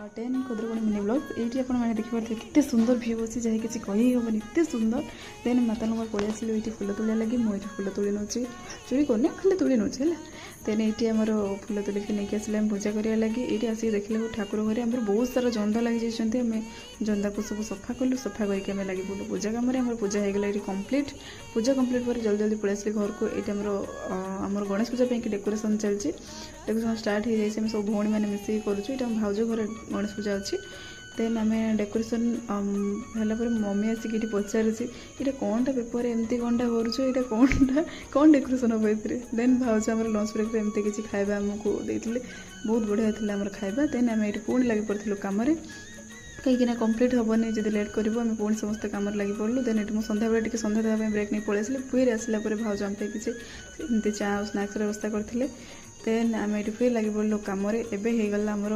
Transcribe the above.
ten खद्रगुणी mini blog ये आपने देखिए कितने सुंदर भ्यू अच्छी जहाँ किसी कही हेन एत सुंदर देन माता पलि आसलु ये फुल तोड़ा लगे मुझे फुल तोड़ी नौ चोरी करनी खाली तोड़ी नौ देन ये आमर फुल तोलिक नहीं आसिले पूजा करा लगे ये आसिक देखिले ठाकुर घरे आम बहुत सारा जंद लगी जाइए आम जंदा को सब सफा कलु सफा करके आम लगे बोलू पूजा कम पूजा होगला ये कम्प्लीट पूजा कम्प्लीट पर जल्दी जल्दी पलि आसिले घर को ये आमर गणेश पूजा पे डेकोरेशन चलती डेकोरेशन स्टार्ट हो जाए सब भौणी मैंने मिसिक करुँ भाउज घर गणेश पूजा अच्छी देन आम डेकोरेशन है मम्मी आसिक ये पचारूँ ये कौनटा पेपर एमती कौनटा करुँ कौनटा कौन डेकोरेशन हम ये देन भाउज आम लंच ब्रेक एमती किसी खाଇବା आमको देते बहुत बढ़िया था आम खाଇବା देन आम ये पुणी लगी पड़ू कम कहीं कंप्लीट हेनी जब लेट करूँ आम पुणी समस्त कम लगी पड़ू देन ये सन्ध्या बेले टी सन्ध्या देवा ब्रेक नहीं पलि आसिले फिर आसला भाउज आम किसी एमती चा और स्नाक्स व्यवस्था करते देन आम ये फिर लगी पड़ू कम एवं होगला आमर